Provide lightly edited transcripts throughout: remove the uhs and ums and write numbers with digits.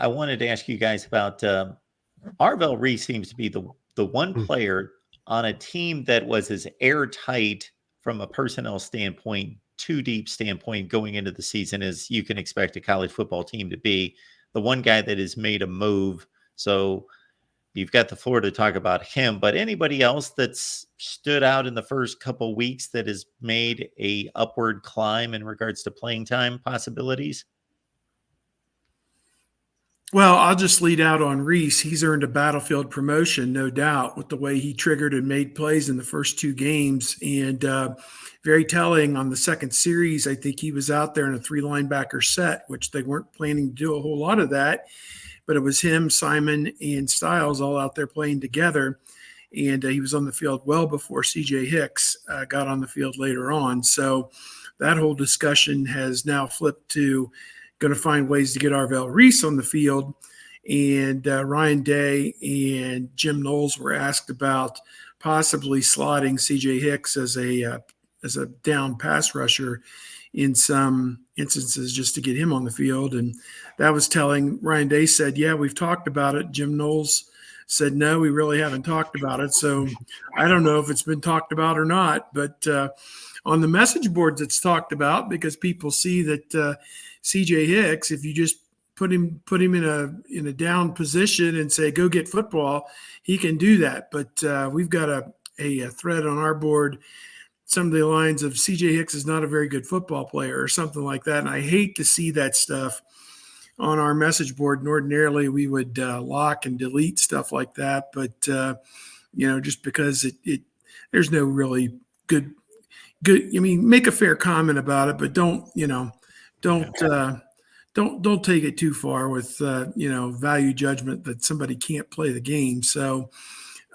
I wanted to ask you guys about Arvell Reese seems to be the one player on a team that was as airtight from a personnel standpoint, too deep standpoint going into the season as you can expect a college football team to be. The one guy that has made a move. So you've got the floor to talk about him, but anybody else that's stood out in the first couple weeks that has made a upward climb in regards to playing time possibilities? Well, I'll just lead out on Reese. He's earned a battlefield promotion, no doubt, with the way he triggered and made plays in the first two games. And very telling on the second series, I think he was out there in a 3-linebacker set, which they weren't planning to do a whole lot of that. But it was him, Simon, and Styles all out there playing together. And he was on the field well before C.J. Hicks got on the field later on. So that whole discussion has now flipped to going to find ways to get Arvell Reese on the field. And Ryan Day and Jim Knowles were asked about possibly slotting C.J. Hicks as a down pass rusher in some instances just to get him on the field. And that was telling. Ryan Day said, yeah, we've talked about it. Jim Knowles said, no, we really haven't talked about it. So I don't know if it's been talked about or not, but on the message boards it's talked about because people see that C.J. Hicks, if you just put him in a down position and say, go get football, he can do that. But we've got a thread on our board, some of the lines of C.J. Hicks is not a very good football player or something like that. And I hate to see that stuff on our message board. And ordinarily we would lock and delete stuff like that. But, just because there's no really good, I mean, make a fair comment about it, but don't take it too far with, value judgment that somebody can't play the game. So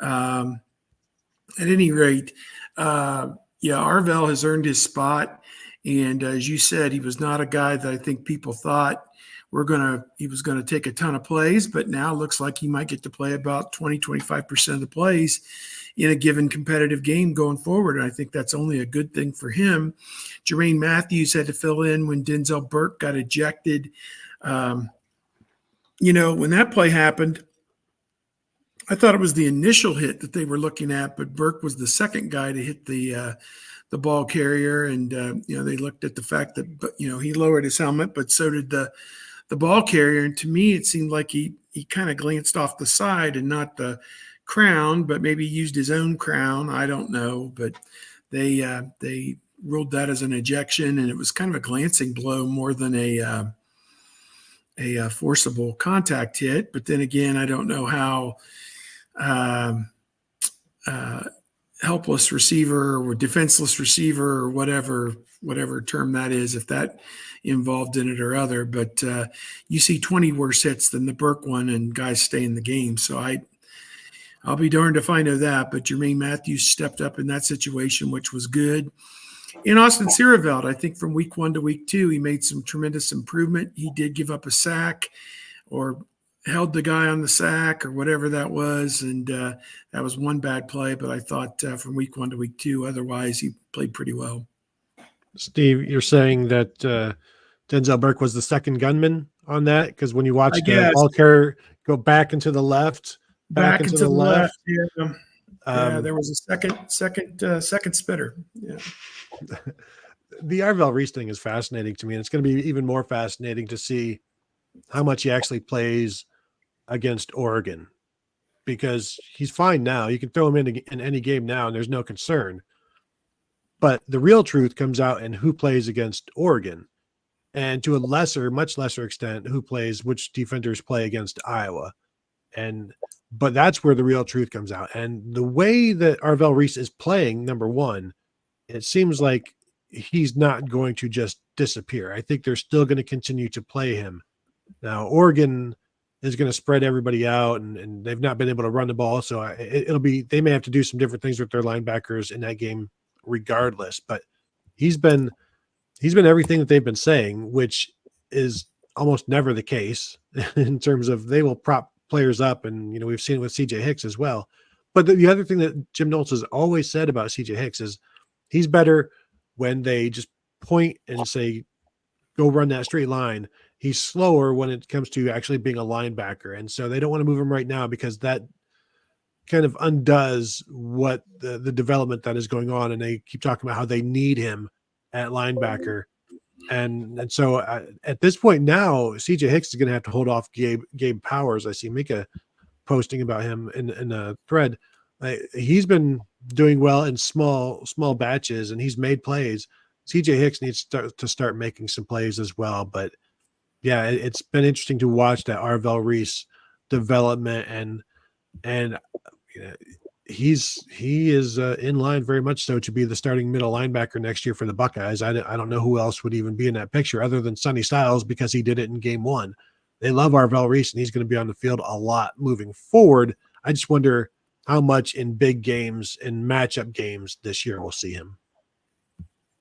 at any rate, Arvell has earned his spot. And as you said, he was not a guy that I think people thought he was going to take a ton of plays, but now it looks like he might get to play about 20-25% of the plays in a given competitive game going forward. And I think that's only a good thing for him. Jermaine Matthews had to fill in when Denzel Burke got ejected. When that play happened, I thought it was the initial hit that they were looking at, but Burke was the second guy to hit the ball carrier. And, they looked at the fact that, he lowered his helmet, but so did the ball carrier. And to me, it seemed like he kind of glanced off the side and not the crown, but maybe used his own crown. I don't know, but they ruled that as an ejection, and it was kind of a glancing blow more than a forcible contact hit. But then again, I don't know how helpless receiver or defenseless receiver or whatever term that is, if that involved in it or other. But you see 20 worse hits than the Burke one, and guys stay in the game. So I'll be darned if I know that. But Jermaine Matthews stepped up in that situation, which was good. In Austin Sierreveld, I think from week 1 to week 2, he made some tremendous improvement. He did give up a sack or held the guy on the sack or whatever that was. And that was one bad play. But I thought from week 1 to week 2, otherwise he played pretty well. Steve, you're saying that Denzel Burke was the second gunman on that? Because when you watched the ball carrier go back into the left, back into the left. Yeah, there was a second spitter. Yeah. The Arvell Reese thing is fascinating to me, and it's going to be even more fascinating to see how much he actually plays against Oregon, because he's fine now. You can throw him in any game now, and there's no concern. But the real truth comes out in who plays against Oregon, and to a much lesser extent, which defenders play against Iowa. But that's where the real truth comes out. And the way that Arvell Reese is playing, number one, it seems like he's not going to just disappear. I think they're still going to continue to play him. Now, Oregon is going to spread everybody out, and they've not been able to run the ball. So they may have to do some different things with their linebackers in that game regardless. But he's been everything that they've been saying, which is almost never the case in terms of they will prop players up. And, we've seen it with C.J. Hicks as well. But the other thing that Jim Knowles has always said about C.J. Hicks is he's better when they just point and say, go run that straight line, he's slower when it comes to actually being a linebacker. And so they don't want to move him right now because that kind of undoes what the development that is going on. And they keep talking about how they need him at linebacker. And so at this point now, CJ Hicks is going to have to hold off Gabe Powers. I see Mika posting about him in a thread. He's been doing well in small batches, and he's made plays. CJ Hicks needs to start making some plays as well. But yeah, it's been interesting to watch that Arvell Reese development, and you know, he is in line very much so to be the starting middle linebacker next year for the Buckeyes. I don't know who else would even be in that picture other than Sonny Styles, because he did it in game 1. They love Arvell Reese, and he's going to be on the field a lot moving forward. I just wonder how much in big games and matchup games this year we'll see him.